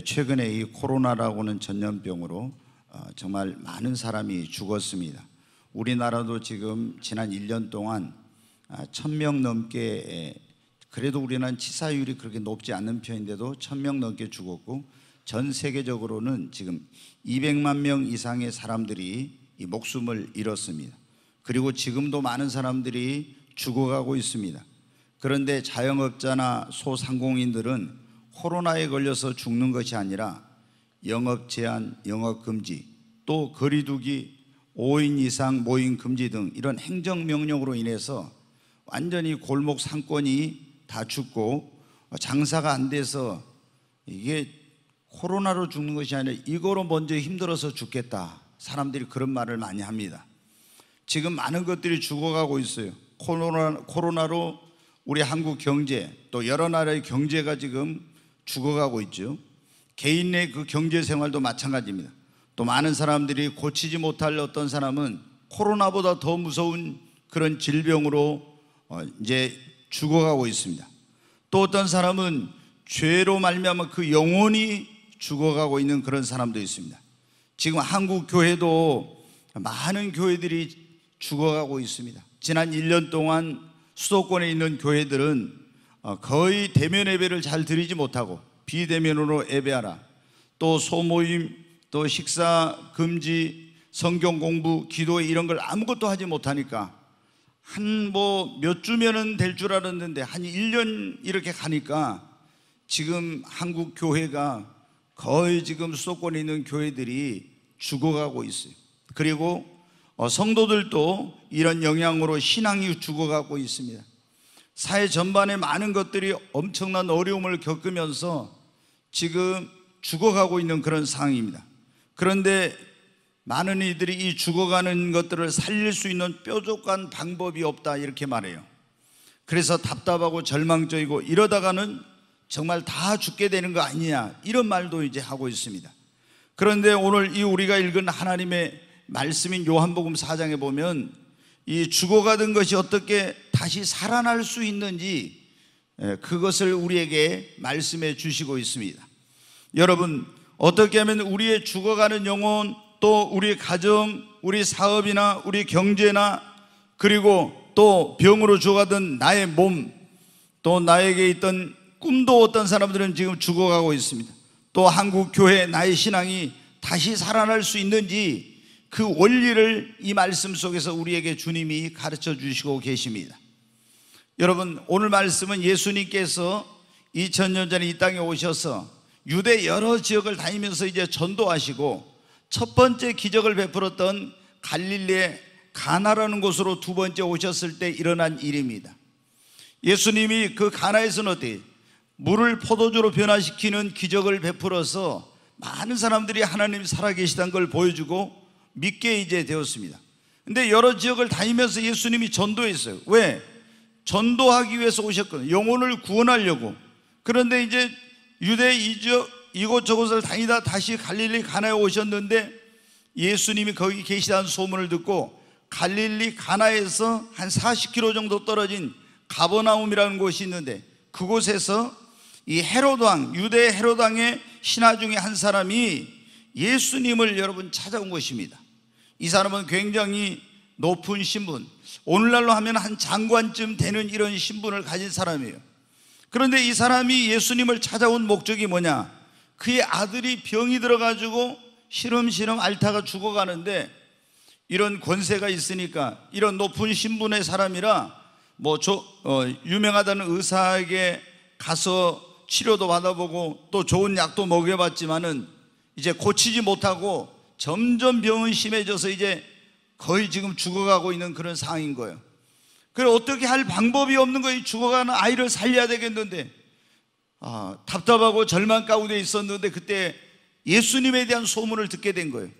최근에 이 코로나라고 하는 전염병으로 정말 많은 사람이 죽었습니다. 우리나라도 지금 지난 1년 동안 1000명 넘게, 그래도 우리나라는 치사율이 그렇게 높지 않은 편인데도 1000명 넘게 죽었고, 전 세계적으로는 지금 200만 명 이상의 사람들이 이 목숨을 잃었습니다. 그리고 지금도 많은 사람들이 죽어가고 있습니다. 그런데 자영업자나 소상공인들은 코로나에 걸려서 죽는 것이 아니라 영업 제한, 영업 금지, 또 거리두기, 5인 이상 모임 금지 등 이런 행정명령으로 인해서 완전히 골목 상권이 다 죽고 장사가 안 돼서 이게 코로나로 죽는 것이 아니라 이거로 먼저 힘들어서 죽겠다, 사람들이 그런 말을 많이 합니다. 지금 많은 것들이 죽어가고 있어요. 코로나로 우리 한국 경제, 또 여러 나라의 경제가 지금 죽어가고 있죠. 개인의 그 경제 생활도 마찬가지입니다. 또 많은 사람들이 고치지 못할, 어떤 사람은 코로나보다 더 무서운 그런 질병으로 이제 죽어가고 있습니다. 또 어떤 사람은 죄로 말미암아 그 영혼이 죽어가고 있는 그런 사람도 있습니다. 지금 한국 교회도 많은 교회들이 죽어가고 있습니다. 지난 1년 동안 수도권에 있는 교회들은 거의 대면 예배를 잘 드리지 못하고 비대면으로 예배하라, 또 소모임, 또 식사 금지, 성경 공부, 기도 이런 걸 아무것도 하지 못하니까 한 몇 주면은 될 줄 알았는데 한 1년 이렇게 가니까 지금 한국 교회가 거의 지금 수도권에 있는 교회들이 죽어가고 있어요. 그리고 성도들도 이런 영향으로 신앙이 죽어가고 있습니다. 사회 전반에 많은 것들이 엄청난 어려움을 겪으면서 지금 죽어가고 있는 그런 상황입니다. 그런데 많은 이들이 이 죽어가는 것들을 살릴 수 있는 뾰족한 방법이 없다, 이렇게 말해요. 그래서 답답하고 절망적이고 이러다가는 정말 다 죽게 되는 거 아니냐, 이런 말도 이제 하고 있습니다. 그런데 오늘 이 우리가 읽은 하나님의 말씀인 요한복음 4장에 보면 이 죽어가던 것이 어떻게 다시 살아날 수 있는지 그것을 우리에게 말씀해 주시고 있습니다. 여러분, 어떻게 하면 우리의 죽어가는 영혼, 또 우리 가정, 우리 사업이나 우리 경제나, 그리고 또 병으로 죽어가던 나의 몸, 또 나에게 있던 꿈도 어떤 사람들은 지금 죽어가고 있습니다. 또 한국 교회, 나의 신앙이 다시 살아날 수 있는지 그 원리를 이 말씀 속에서 우리에게 주님이 가르쳐 주시고 계십니다. 여러분, 오늘 말씀은 예수님께서 2000년 전에 이 땅에 오셔서 유대 여러 지역을 다니면서 이제 전도하시고 첫 번째 기적을 베풀었던 갈릴리의 가나라는 곳으로 두 번째 오셨을 때 일어난 일입니다. 예수님이 그 가나에서는 어때요? 물을 포도주로 변화시키는 기적을 베풀어서 많은 사람들이 하나님이 살아계시다는 걸 보여주고 믿게 이제 되었습니다. 근데 여러 지역을 다니면서 예수님이 전도했어요. 왜? 전도하기 위해서 오셨거든요. 영혼을 구원하려고. 그런데 이제 유대 이곳저곳을 다니다 다시 갈릴리 가나에 오셨는데 예수님이 거기 계시다는 소문을 듣고 갈릴리 가나에서 한 40km 정도 떨어진 가버나움이라는 곳이 있는데 그곳에서 이 헤롯 왕, 유대 헤롯 왕의 신하 중에 한 사람이 예수님을 여러분 찾아온 것입니다. 이 사람은 굉장히 높은 신분, 오늘날로 하면 한 장관쯤 되는 이런 신분을 가진 사람이에요. 그런데 이 사람이 예수님을 찾아온 목적이 뭐냐? 그의 아들이 병이 들어가지고 시름시름 앓다가 죽어가는데 이런 권세가 있으니까 이런 높은 신분의 사람이라 유명하다는 의사에게 가서 치료도 받아보고 또 좋은 약도 먹여봤지만은 이제 고치지 못하고 점점 병은 심해져서 이제 거의 지금 죽어가고 있는 그런 상황인 거예요. 그래 어떻게 할 방법이 없는 거예요. 죽어가는 아이를 살려야 되겠는데 답답하고 절망 가운데 있었는데 그때 예수님에 대한 소문을 듣게 된 거예요.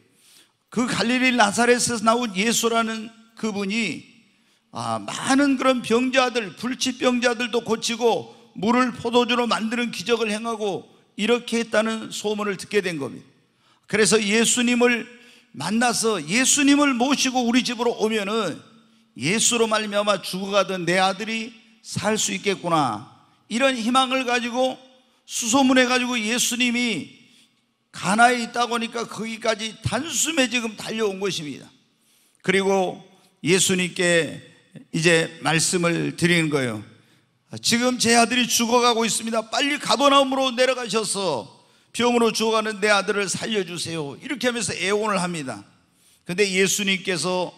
그 갈릴리 나사렛에서 나온 예수라는 그분이 많은 그런 병자들, 불치병자들도 고치고 물을 포도주로 만드는 기적을 행하고 이렇게 했다는 소문을 듣게 된 겁니다. 그래서 예수님을 만나서 예수님을 모시고 우리 집으로 오면은 예수로 말미암아 죽어가던 내 아들이 살 수 있겠구나, 이런 희망을 가지고 수소문해 가지고 예수님이 가나에 있다고 하니까 거기까지 단숨에 지금 달려온 것입니다. 그리고 예수님께 이제 말씀을 드리는 거예요. 지금 제 아들이 죽어가고 있습니다. 빨리 가버나움으로 내려가셔서 병으로 죽어가는 내 아들을 살려주세요. 이렇게 하면서 애원을 합니다. 근데 예수님께서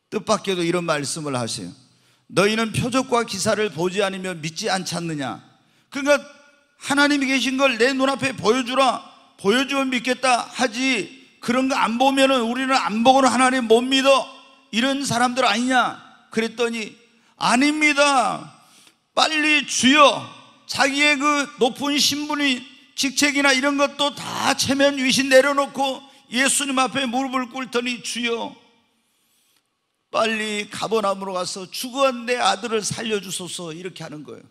뜻밖에도 이런 말씀을 하세요. 너희는 표적과 기사를 보지 않으면 믿지 않지 않느냐. 그러니까 하나님이 계신 걸 내 눈앞에 보여주라. 보여주면 믿겠다 하지, 그런 거 안 보면은 우리는 안 보고는 하나님 못 믿어, 이런 사람들 아니냐 그랬더니 아닙니다. 빨리 주여, 자기의 그 높은 신분이 직책이나 이런 것도 다 체면 위신 내려놓고 예수님 앞에 무릎을 꿇더니 주여, 빨리 가버나움으로 가서 죽어간 내 아들을 살려주소서, 이렇게 하는 거예요.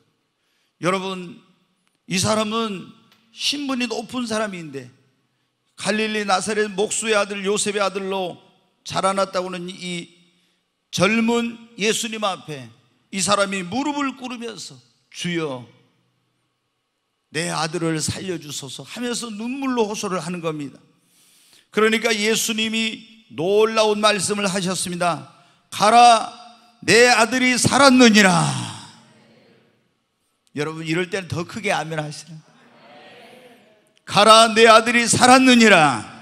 여러분, 이 사람은 신분이 높은 사람인데 갈릴리 나사렛 목수의 아들 요셉의 아들로 자라났다고는 이 젊은 예수님 앞에 이 사람이 무릎을 꿇으면서 주여, 내 아들을 살려주소서 하면서 눈물로 호소를 하는 겁니다. 그러니까 예수님이 놀라운 말씀을 하셨습니다. 가라, 내 아들이 살았느니라. 여러분, 이럴 때는 더 크게 아멘 하시라. 가라, 내 아들이 살았느니라.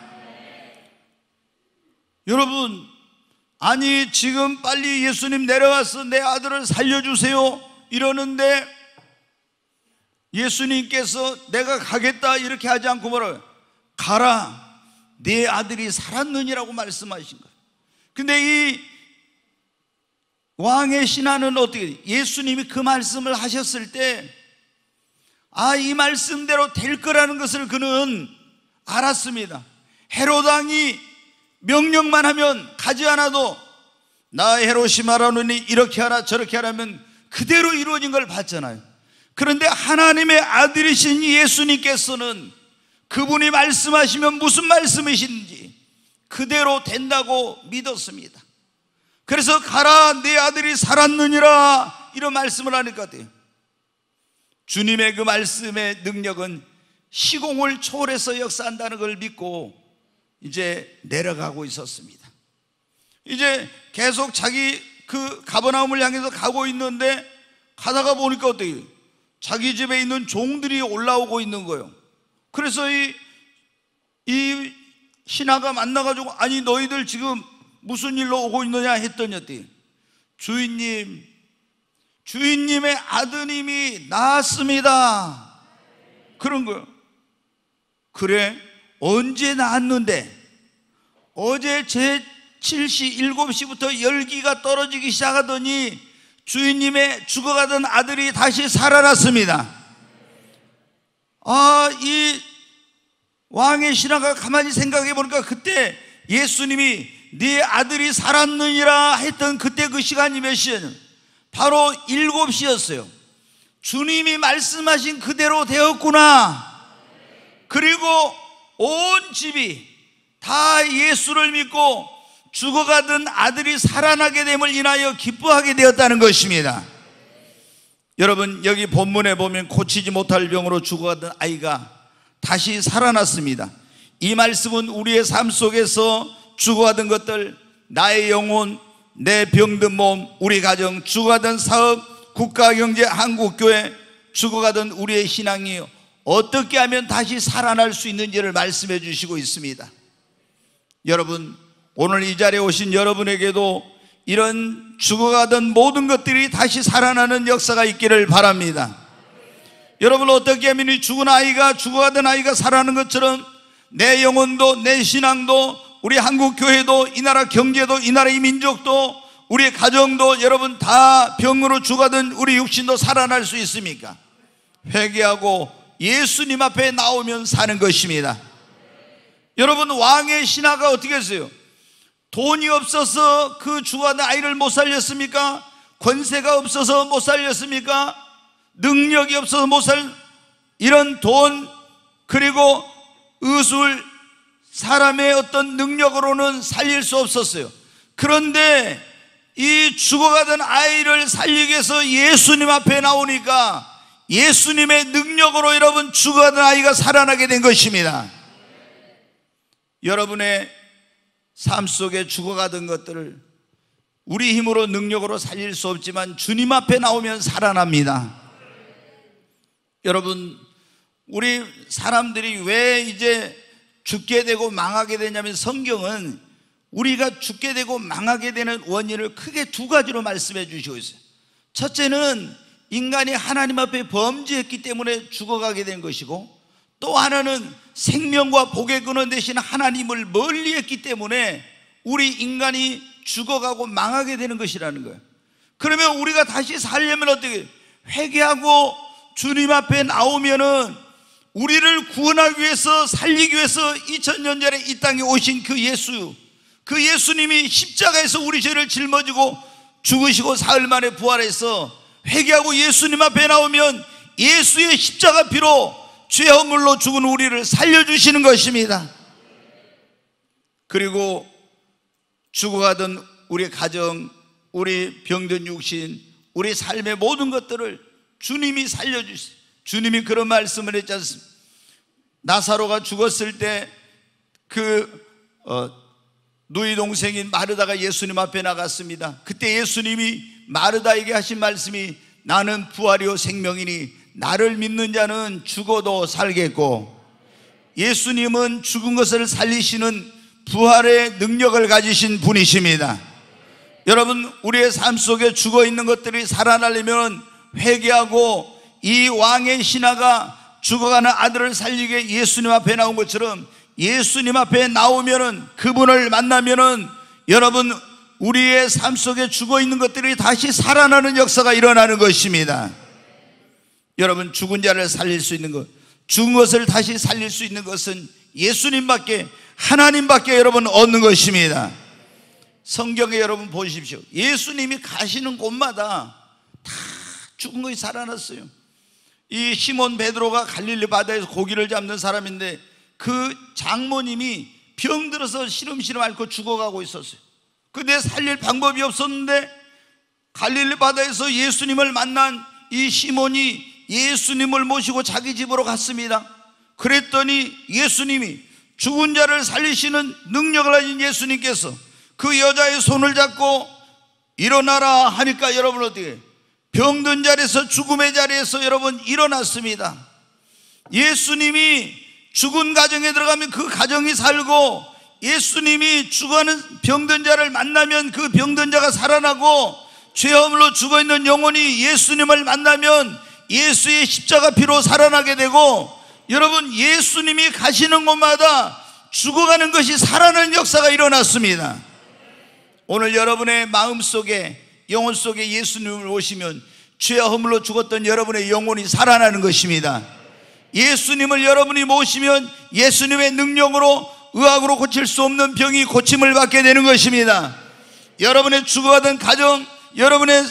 여러분, 아니 지금 빨리 예수님 내려와서 내 아들을 살려주세요 이러는데 예수님께서 내가 가겠다 이렇게 하지 않고 뭐라고요? 가라, 내 아들이 살았느니라고 말씀하신 거예요. 근데 이 왕의 신하는 어떻게, 예수님이 그 말씀을 하셨을 때 이 말씀대로 될 거라는 것을 그는 알았습니다. 헤롯 왕이 명령만 하면 가지 않아도 나 헤롯이 말하노니 이렇게 하라 저렇게 하라면 그대로 이루어진 걸 봤잖아요. 그런데 하나님의 아들이신 예수님께서는 그분이 말씀하시면 무슨 말씀이신지 그대로 된다고 믿었습니다. 그래서 가라, 내 아들이 살았느니라, 이런 말씀을 하는 것 같아요. 주님의 그 말씀의 능력은 시공을 초월해서 역사한다는 걸 믿고 이제 내려가고 있었습니다. 이제 계속 자기 그 가버나움을 향해서 가고 있는데 가다가 보니까 어때요? 자기 집에 있는 종들이 올라오고 있는 거예요. 그래서 이 신하가 만나가지고 아니 너희들 지금 무슨 일로 오고 있느냐 했더니 어때요? 주인님의 아드님이 나았습니다. 그런 거예요. 그래, 언제 나았는데? 어제 제 7시 7시부터 열기가 떨어지기 시작하더니 주인님의 죽어가던 아들이 다시 살아났습니다. 이 왕의 신하가 가만히 생각해 보니까 그때 예수님이 네 아들이 살았느니라 했던 그때 그 시간이 몇 시였냐면 바로 7시였어요. 주님이 말씀하신 그대로 되었구나. 그리고 온 집이 다 예수를 믿고 죽어가던 아들이 살아나게 됨을 인하여 기뻐하게 되었다는 것입니다. 여러분, 여기 본문에 보면 고치지 못할 병으로 죽어가던 아이가 다시 살아났습니다. 이 말씀은 우리의 삶 속에서 죽어가던 것들, 나의 영혼, 내 병든 몸, 우리 가정, 죽어가던 사업, 국가경제, 한국교회, 죽어가던 우리의 신앙이 어떻게 하면 다시 살아날 수 있는지를 말씀해 주시고 있습니다. 여러분, 오늘 이 자리에 오신 여러분에게도 이런 죽어가던 모든 것들이 다시 살아나는 역사가 있기를 바랍니다. 여러분, 어떻게 하면 이 죽어가던 아이가 살아나는 것처럼 내 영혼도, 내 신앙도, 우리 한국교회도, 이 나라 경제도, 이 나라의 민족도, 우리 가정도, 여러분 다 병으로 죽어가던 우리 육신도 살아날 수 있습니까? 회개하고 예수님 앞에 나오면 사는 것입니다. 여러분, 왕의 신하가 어떻게 했어요? 돈이 없어서 그 죽어가던 아이를 못 살렸습니까? 권세가 없어서 못 살렸습니까? 능력이 없어서 이런 돈, 그리고 의술, 사람의 어떤 능력으로는 살릴 수 없었어요. 그런데 이 죽어가던 아이를 살리기 위해서 예수님 앞에 나오니까 예수님의 능력으로 여러분 죽어가던 아이가 살아나게 된 것입니다. 여러분의 삶 속에 죽어가던 것들을 우리 힘으로 능력으로 살릴 수 없지만 주님 앞에 나오면 살아납니다. 여러분, 우리 사람들이 왜 이제 죽게 되고 망하게 되냐면, 성경은 우리가 죽게 되고 망하게 되는 원인을 크게 두 가지로 말씀해 주시고 있어요. 첫째는 인간이 하나님 앞에 범죄했기 때문에 죽어가게 된 것이고, 또 하나는 생명과 복의 근원 되신 하나님을 멀리했기 때문에 우리 인간이 죽어가고 망하게 되는 것이라는 거예요. 그러면 우리가 다시 살려면 어떻게? 회개하고 주님 앞에 나오면은 우리를 구원하기 위해서, 살리기 위해서 2000년 전에 이 땅에 오신 그 예수님이 십자가에서 우리 죄를 짊어지고 죽으시고 사흘 만에 부활해서 회개하고 예수님 앞에 나오면 예수의 십자가 피로 죄 허물로 죽은 우리를 살려주시는 것입니다. 그리고 죽어가던 우리 가정, 우리 병든 육신, 우리 삶의 모든 것들을 주님이 살려주세요. 주님이 그런 말씀을 했지 않습니까? 나사로가 죽었을 때 누이 동생인 마르다가 예수님 앞에 나갔습니다. 그때 예수님이 마르다에게 하신 말씀이, 나는 부활이요 생명이니 나를 믿는 자는 죽어도 살겠고, 예수님은 죽은 것을 살리시는 부활의 능력을 가지신 분이십니다. 여러분, 우리의 삶 속에 죽어 있는 것들이 살아나려면 회개하고, 이 왕의 신하가 죽어가는 아들을 살리기 위해 예수님 앞에 나온 것처럼 예수님 앞에 나오면은, 그분을 만나면은 여러분, 우리의 삶 속에 죽어 있는 것들이 다시 살아나는 역사가 일어나는 것입니다. 여러분, 죽은 자를 살릴 수 있는 것, 죽은 것을 다시 살릴 수 있는 것은 예수님밖에, 하나님밖에 여러분 얻는 것입니다. 성경에 여러분 보십시오. 예수님이 가시는 곳마다 다 죽은 것이 살아났어요. 이 시몬 베드로가 갈릴리 바다에서 고기를 잡는 사람인데, 그 장모님이 병들어서 시름시름 앓고 죽어가고 있었어요. 근데 살릴 방법이 없었는데 갈릴리 바다에서 예수님을 만난 이 시몬이 예수님을 모시고 자기 집으로 갔습니다. 그랬더니 예수님이, 죽은 자를 살리시는 능력을 가진 예수님께서 그 여자의 손을 잡고 일어나라 하니까 여러분 어떻게? 병든 자리에서, 죽음의 자리에서 여러분 일어났습니다. 예수님이 죽은 가정에 들어가면 그 가정이 살고, 예수님이 죽어가는 병든 자를 만나면 그 병든 자가 살아나고, 죄 허물로 죽어있는 영혼이 예수님을 만나면 예수의 십자가 피로 살아나게 되고, 여러분, 예수님이 가시는 곳마다 죽어가는 것이 살아나는 역사가 일어났습니다. 오늘 여러분의 마음속에, 영혼 속에 예수님을 모시면 죄와 허물로 죽었던 여러분의 영혼이 살아나는 것입니다. 예수님을 여러분이 모시면 예수님의 능력으로, 의학으로 고칠 수 없는 병이 고침을 받게 되는 것입니다. 여러분의 죽어가던 가정, 여러분의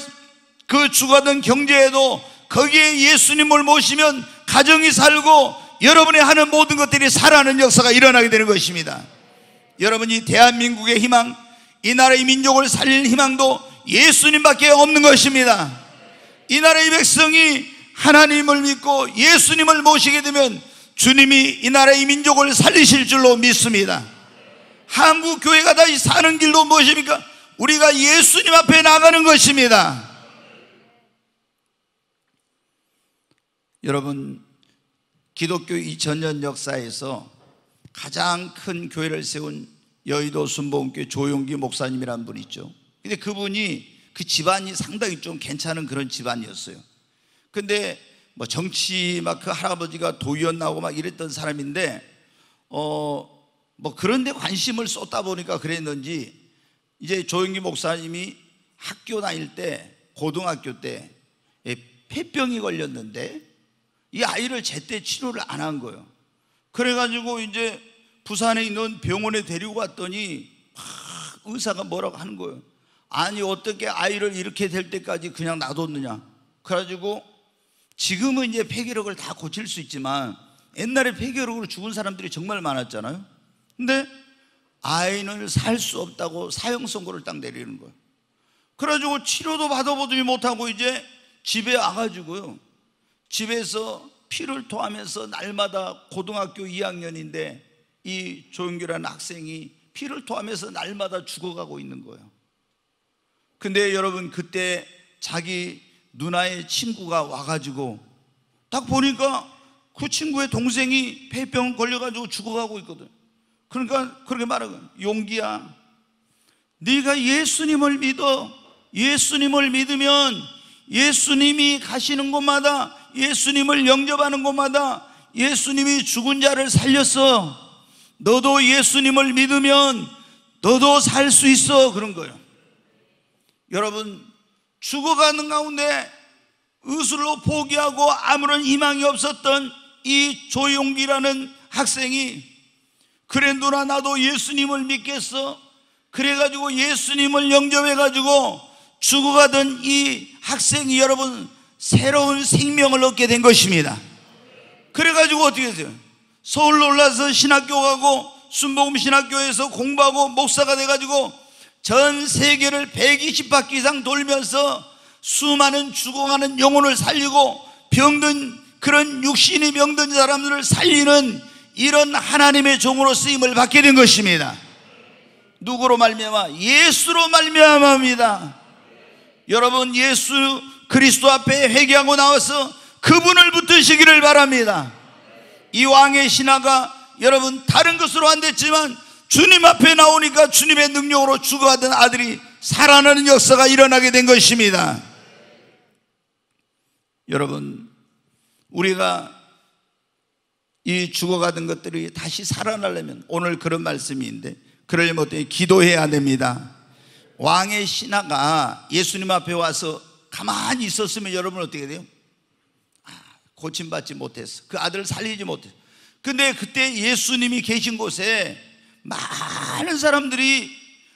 그 죽어가던 경제에도 거기에 예수님을 모시면 가정이 살고 여러분이 하는 모든 것들이 살아나는 역사가 일어나게 되는 것입니다. 여러분이 대한민국의 희망, 이 나라의 민족을 살릴 희망도 예수님밖에 없는 것입니다. 이 나라의 백성이 하나님을 믿고 예수님을 모시게 되면 주님이 이 나라의 민족을 살리실 줄로 믿습니다. 한국 교회가 다시 사는 길도 무엇입니까? 우리가 예수님 앞에 나가는 것입니다. 여러분, 기독교 2000년 역사에서 가장 큰 교회를 세운 여의도 순복음교회 조용기 목사님이라는 분이 있죠. 근데 그분이, 그 집안이 상당히 좀 괜찮은 그런 집안이었어요. 근데 뭐 정치 막 그 할아버지가 도의원 나오고 막 이랬던 사람인데, 뭐 그런 데 관심을 쏟다 보니까 그랬는지, 이제 조용기 목사님이 학교 다닐 때, 고등학교 때 폐병이 걸렸는데 이 아이를 제때 치료를 안 한 거예요. 그래가지고 이제 부산에 있는 병원에 데리고 갔더니 막 의사가 뭐라고 하는 거예요. 아니, 어떻게 아이를 이렇게 될 때까지 그냥 놔뒀느냐. 그래가지고 지금은 이제 폐결핵을 다 고칠 수 있지만 옛날에 폐결핵으로 죽은 사람들이 정말 많았잖아요. 근데 아이는 살 수 없다고 사형 선고를 딱 내리는 거예요. 그래가지고 치료도 받아보지 못하고 이제 집에 와가지고요, 집에서 피를 토하면서 날마다, 고등학교 2학년인데 이 조용기라는 학생이 피를 토하면서 날마다 죽어가고 있는 거예요. 근데 여러분, 그때 자기 누나의 친구가 와가지고 딱 보니까 그 친구의 동생이 폐병 걸려가지고 죽어가고 있거든. 그러니까 그렇게 말하거든. 용기야, 네가 예수님을 믿어. 예수님을 믿으면 예수님이 가시는 곳마다, 예수님을 영접하는 곳마다 예수님이 죽은 자를 살렸어. 너도 예수님을 믿으면 너도 살 수 있어. 그런 거예요. 여러분, 죽어가는 가운데 의술로 포기하고 아무런 희망이 없었던 이 조용기라는 학생이, 그래 누나 나도 예수님을 믿겠어. 그래가지고 예수님을 영접해가지고 죽어가던 이 학생이 여러분 새로운 생명을 얻게 된 것입니다. 그래가지고 어떻게 했어요? 서울로 올라서 신학교 가고 순복음 신학교에서 공부하고 목사가 돼가지고 전 세계를 120바퀴 이상 돌면서 수많은 죽어가는 영혼을 살리고 병든, 그런 육신이 병든 사람들을 살리는 이런 하나님의 종으로 쓰임을 받게 된 것입니다. 누구로 말미암아? 예수로 말미암아입니다. 여러분, 예수 그리스도 앞에 회개하고 나와서 그분을 붙드시기를 바랍니다. 이 왕의 신하가 여러분 다른 것으로 안 됐지만 주님 앞에 나오니까 주님의 능력으로 죽어가던 아들이 살아나는 역사가 일어나게 된 것입니다. 여러분, 우리가 이 죽어가던 것들이 다시 살아나려면 오늘 그런 말씀인데, 그러려면 어떻게 기도해야 됩니다. 왕의 신하가 예수님 앞에 와서 가만히 있었으면 여러분 어떻게 돼요? 고침받지 못했어. 그 아들을 살리지 못했어. 근데 그때 예수님이 계신 곳에 많은 사람들이,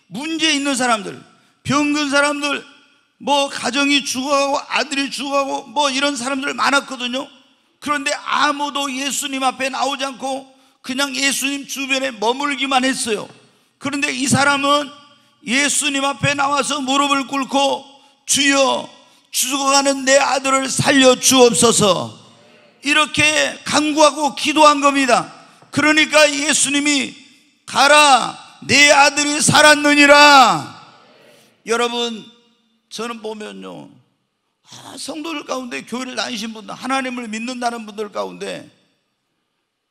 문제 있는 사람들, 병든 사람들, 뭐 가정이 죽어가고 아들이 죽어가고 뭐 이런 사람들 많았거든요. 그런데 아무도 예수님 앞에 나오지 않고 그냥 예수님 주변에 머물기만 했어요. 그런데 이 사람은 예수님 앞에 나와서 무릎을 꿇고 주여, 죽어가는 내 아들을 살려 주옵소서, 이렇게 간구하고 기도한 겁니다. 그러니까 예수님이 가라, 내 아들이 살았느니라. 여러분, 저는 보면요, 성도들 가운데, 교회를 다니신 분들, 하나님을 믿는다는 분들 가운데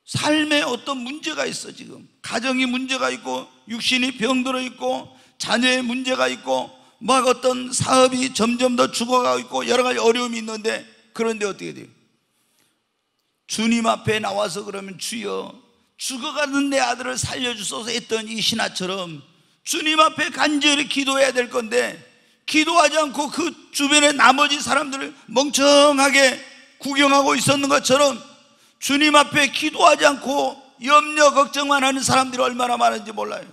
삶에 어떤 문제가 있어. 지금 가정이 문제가 있고, 육신이 병들어 있고, 자녀의 문제가 있고, 막 어떤 사업이 점점 더 죽어가고 있고, 여러 가지 어려움이 있는데, 그런데 어떻게 돼요? 주님 앞에 나와서 그러면 주여, 죽어가는 내 아들을 살려주소서 했던 이 신하처럼 주님 앞에 간절히 기도해야 될 건데, 기도하지 않고 그 주변의 나머지 사람들을 멍청하게 구경하고 있었는 것처럼 주님 앞에 기도하지 않고 염려 걱정만 하는 사람들이 얼마나 많은지 몰라요.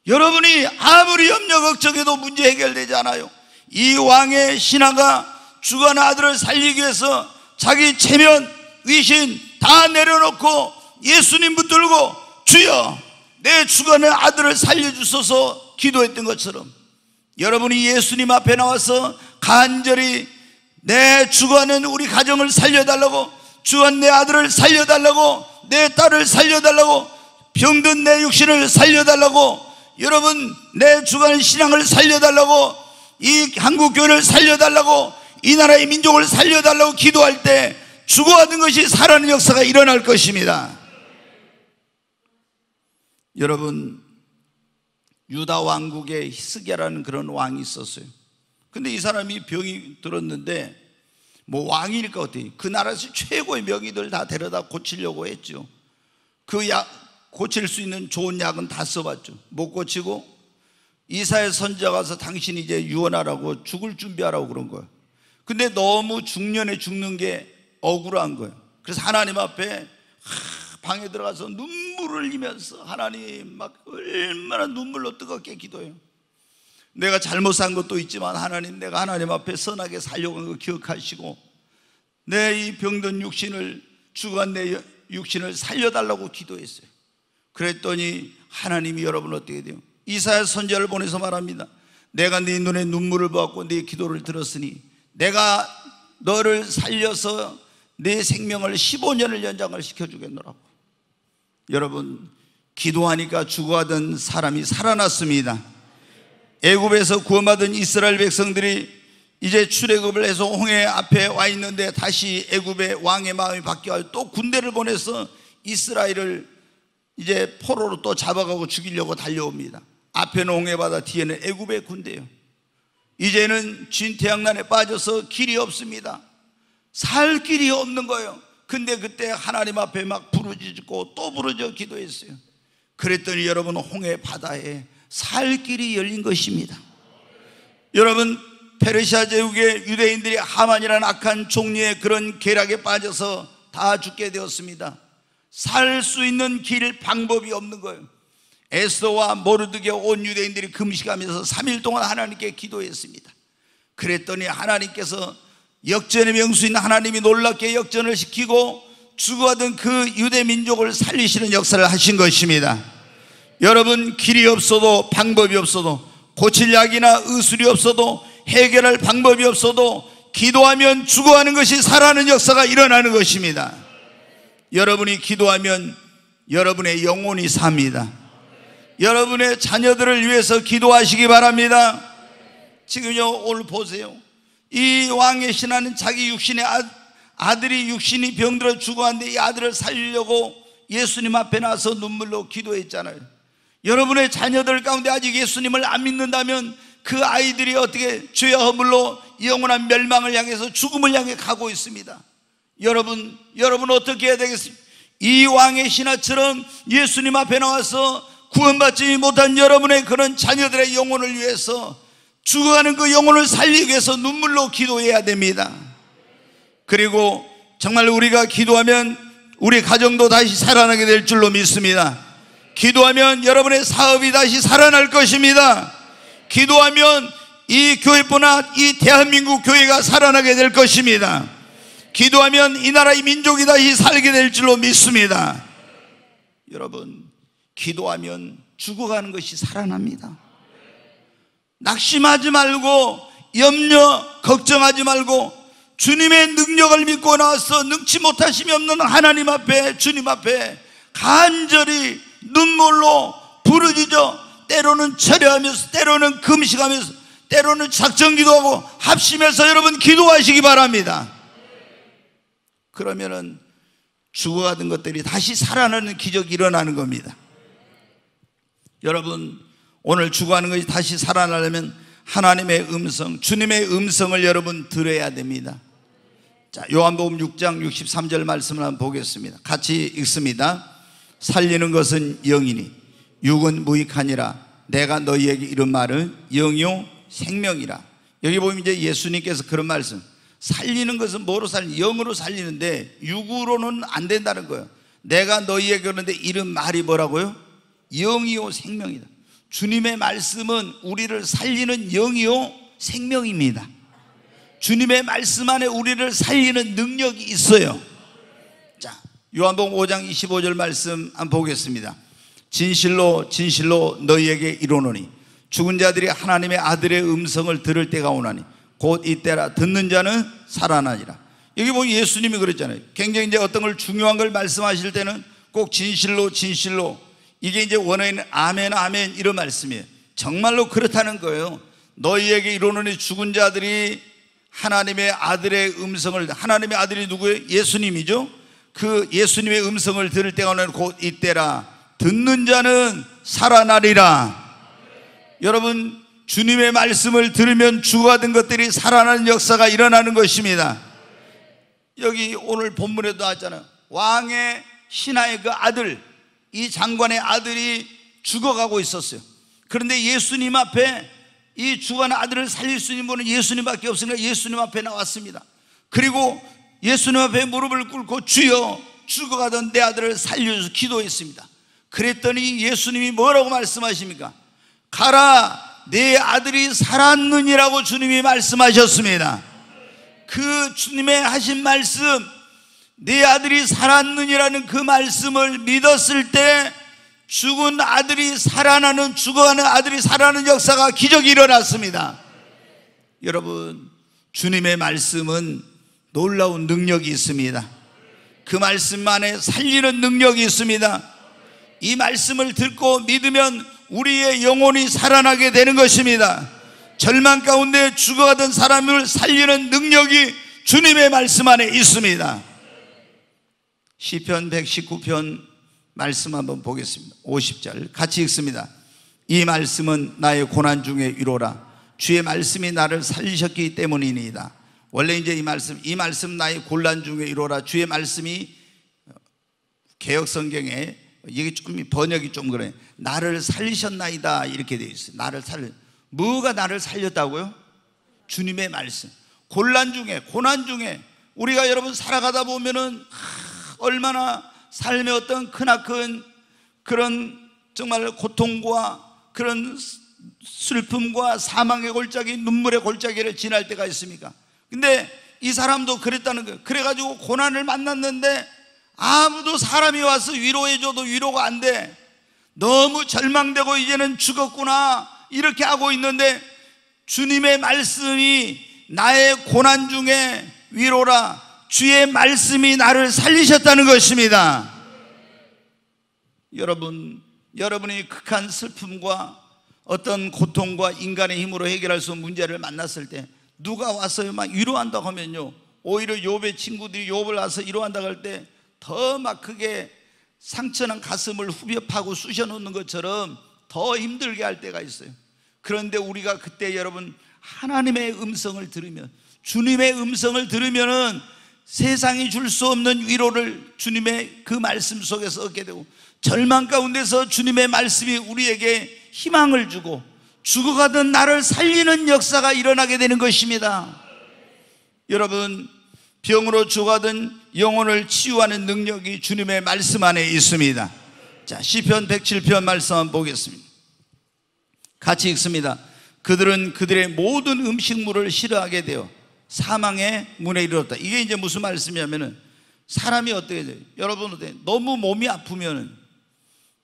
여러분이 아무리 염려 걱정해도 문제 해결되지 않아요. 이 왕의 신하가 죽어가는 아들을 살리기 위해서 자기 체면, 위신 다 내려놓고 예수님 붙들고 주여, 내 죽어가는 아들을 살려주소서 기도했던 것처럼, 여러분이 예수님 앞에 나와서 간절히 내 죽어가는 우리 가정을 살려달라고, 죽어가는 내 아들을 살려달라고, 내 딸을 살려달라고, 병든 내 육신을 살려달라고, 여러분 내 죽어가는 신앙을 살려달라고, 이 한국교회를 살려달라고, 이 나라의 민족을 살려달라고 기도할 때 죽어가는 것이 살아나는 역사가 일어날 것입니다. 여러분, 유다 왕국에 히스기야라는 그런 왕이 있었어요. 근데 이 사람이 병이 들었는데 뭐 왕일까 어떻게, 그 나라에서 최고의 명의들 다 데려다 고치려고 했죠. 그 약, 고칠 수 있는 좋은 약은 다 써봤죠. 못 고치고 이사야 선지자가 와서 당신 이제 유언하라고, 죽을 준비하라고 그런 거예요. 근데 너무 중년에 죽는 게 억울한 거예요. 그래서 하나님 앞에 방에 들어가서 눈물을 흘리면서 하나님 막 얼마나 눈물로 뜨겁게 기도해요. 내가 잘못 산 것도 있지만 하나님, 내가 하나님 앞에 선하게 살려고 한 거 기억하시고 내 이 병든 육신을, 죽어간 내 육신을 살려달라고 기도했어요. 그랬더니 하나님이 여러분 어떻게 돼요? 이사야 선지자를 보내서 말합니다. 내가 네 눈에 눈물을 보았고 네 기도를 들었으니 내가 너를 살려서 내 생명을 15년을 연장을 시켜주겠노라고. 여러분, 기도하니까 죽어가던 사람이 살아났습니다. 애굽에서 구원받은 이스라엘 백성들이 이제 출애굽을 해서 홍해 앞에 와 있는데 다시 애굽의 왕의 마음이 바뀌어 또 군대를 보내서 이스라엘을 이제 포로로 또 잡아가고 죽이려고 달려옵니다. 앞에는 홍해바다, 뒤에는 애굽의 군대예요. 이제는 진태양난에 빠져서 길이 없습니다. 살 길이 없는 거예요. 근데 그때 하나님 앞에 막 부르짖고 또 부르짖어 기도했어요. 그랬더니 여러분, 홍해 바다에 살 길이 열린 것입니다. 여러분, 페르시아 제국의 유대인들이 하만이라는 악한 종류의 그런 계략에 빠져서 다 죽게 되었습니다. 살 수 있는 길, 방법이 없는 거예요. 에스더와 모르드게 온 유대인들이 금식하면서 3일 동안 하나님께 기도했습니다. 그랬더니 하나님께서 역전의 명수인 하나님이 놀랍게 역전을 시키고 죽어가던 그 유대 민족을 살리시는 역사를 하신 것입니다. 여러분, 길이 없어도, 방법이 없어도, 고칠 약이나 의술이 없어도, 해결할 방법이 없어도 기도하면 죽어가는 것이 살아나는 역사가 일어나는 것입니다. 여러분이 기도하면 여러분의 영혼이 삽니다. 여러분의 자녀들을 위해서 기도하시기 바랍니다. 지금요, 오늘 보세요. 이 왕의 신하는 자기 육신의 아들이 육신이 병들어 죽어왔는데 이 아들을 살리려고 예수님 앞에 나서 눈물로 기도했잖아요. 여러분의 자녀들 가운데 아직 예수님을 안 믿는다면 그 아이들이 어떻게 죄와 허물로 영원한 멸망을 향해서 죽음을 향해 가고 있습니다. 여러분 어떻게 해야 되겠습니까? 이 왕의 신하처럼 예수님 앞에 나와서 구원받지 못한 여러분의 그런 자녀들의 영혼을 위해서, 죽어가는 그 영혼을 살리기 위해서 눈물로 기도해야 됩니다. 그리고 정말 우리가 기도하면 우리 가정도 다시 살아나게 될 줄로 믿습니다. 기도하면 여러분의 사업이 다시 살아날 것입니다. 기도하면 이 교회뿐만 이 대한민국 교회가 살아나게 될 것입니다. 기도하면 이 나라의 민족이 다시 살게 될 줄로 믿습니다. 여러분, 기도하면 죽어가는 것이 살아납니다. 낙심하지 말고, 염려, 걱정하지 말고, 주님의 능력을 믿고 나와서 능치 못하심이 없는 하나님 앞에, 주님 앞에 간절히 눈물로 부르짖어, 때로는 철회하면서, 때로는 금식하면서, 때로는 작정기도하고 합심해서 여러분 기도하시기 바랍니다. 그러면은 죽어가던 것들이 다시 살아나는 기적이 일어나는 겁니다. 여러분, 오늘 죽어가는 것이 다시 살아나려면 하나님의 음성, 주님의 음성을 여러분 들어야 됩니다. 자, 요한복음 6장 63절 말씀을 한번 보겠습니다. 같이 읽습니다. 살리는 것은 영이니 육은 무익하니라. 내가 너희에게 이런 말은 영이요 생명이라. 여기 보면 이제 예수님께서 그런 말씀, 살리는 것은 뭐로 살리는? 영으로 살리는데 육으로는 안 된다는 거예요. 내가 너희에게 그러는데 이런 말이 뭐라고요? 영이요 생명이다. 주님의 말씀은 우리를 살리는 영이요 생명입니다. 주님의 말씀 안에 우리를 살리는 능력이 있어요. 자, 요한복음 5장 25절 말씀 한번 보겠습니다. 진실로 진실로 너희에게 이르노니 죽은 자들이 하나님의 아들의 음성을 들을 때가 오나니 곧 이때라. 듣는 자는 살아나니라. 여기 보면 예수님이 그랬잖아요. 굉장히 이제 어떤 걸 중요한 걸 말씀하실 때는 꼭 진실로 진실로, 이게 이제 원어에는 아멘 아멘 이런 말씀이에요. 정말로 그렇다는 거예요. 너희에게 이르노니 죽은 자들이 하나님의 아들의 음성을, 하나님의 아들이 누구예요? 예수님이죠. 그 예수님의 음성을 들을 때가 오나니 곧 이때라. 듣는 자는 살아나리라. 여러분, 주님의 말씀을 들으면 죽어가던 것들이 살아나는 역사가 일어나는 것입니다. 여기 오늘 본문에도 나왔잖아요. 왕의 신하의 그 아들, 이 장관의 아들이 죽어가고 있었어요. 그런데 예수님 앞에 이 죽어가는 아들을 살릴 수 있는 분은 예수님밖에 없으니까 예수님 앞에 나왔습니다. 그리고 예수님 앞에 무릎을 꿇고 주여, 죽어가던 내 아들을 살려줘서 기도했습니다. 그랬더니 예수님이 뭐라고 말씀하십니까? 가라, 내 아들이 살았느니라고 주님이 말씀하셨습니다. 그 주님의 하신 말씀, 내 아들이 살았느니라는 그 말씀을 믿었을 때 죽은 아들이 살아나는, 죽어가는 아들이 살아나는 역사가, 기적이 일어났습니다. 여러분, 주님의 말씀은 놀라운 능력이 있습니다. 그 말씀 안에 살리는 능력이 있습니다. 이 말씀을 듣고 믿으면 우리의 영혼이 살아나게 되는 것입니다. 절망 가운데 죽어가던 사람을 살리는 능력이 주님의 말씀 안에 있습니다. 시편 119편 말씀 한번 보겠습니다. 50절 같이 읽습니다. 이 말씀은 나의 고난 중에 위로라. 주의 말씀이 나를 살리셨기 때문이니이다. 원래 이제 이 말씀 나의 곤란 중에 위로라. 주의 말씀이 개역 성경에 이게 좀 번역이 좀 그래. 나를 살리셨나이다 이렇게 되어 있어요. 뭐가 나를 살렸다고요? 주님의 말씀. 곤란 중에, 고난 중에 우리가 여러분 살아가다 보면은 얼마나 삶의 어떤 크나큰 그런 정말 고통과 그런 슬픔과 사망의 골짜기, 눈물의 골짜기를 지날 때가 있습니까? 근데 이 사람도 그랬다는 거예요. 그래가지고 고난을 만났는데 아무도 사람이 와서 위로해줘도 위로가 안 돼. 너무 절망되고 이제는 죽었구나 이렇게 하고 있는데 주님의 말씀이 나의 고난 중에 위로라. 주의 말씀이 나를 살리셨다는 것입니다. 여러분이 극한 슬픔과 어떤 고통과 인간의 힘으로 해결할 수 없는 문제를 만났을 때 누가 와서 막 위로한다고 하면요, 오히려 욥의 친구들이 욥을 와서 위로한다고 할 때 더 막 크게 상처난 가슴을 후벼 파고 쑤셔 놓는 것처럼 더 힘들게 할 때가 있어요. 그런데 우리가 그때 여러분 하나님의 음성을 들으면, 주님의 음성을 들으면은 세상이 줄 수 없는 위로를 주님의 그 말씀 속에서 얻게 되고, 절망 가운데서 주님의 말씀이 우리에게 희망을 주고 죽어가던 나를 살리는 역사가 일어나게 되는 것입니다. 여러분, 병으로 죽어가던 영혼을 치유하는 능력이 주님의 말씀 안에 있습니다. 자, 시편 107편 말씀 한번 보겠습니다. 같이 읽습니다. 그들은 그들의 모든 음식물을 싫어하게 되어 사망의 문에 이르렀다. 이게 이제 무슨 말씀이냐면은 사람이 어떻게 돼요? 여러분 어때요? 너무 몸이 아프면은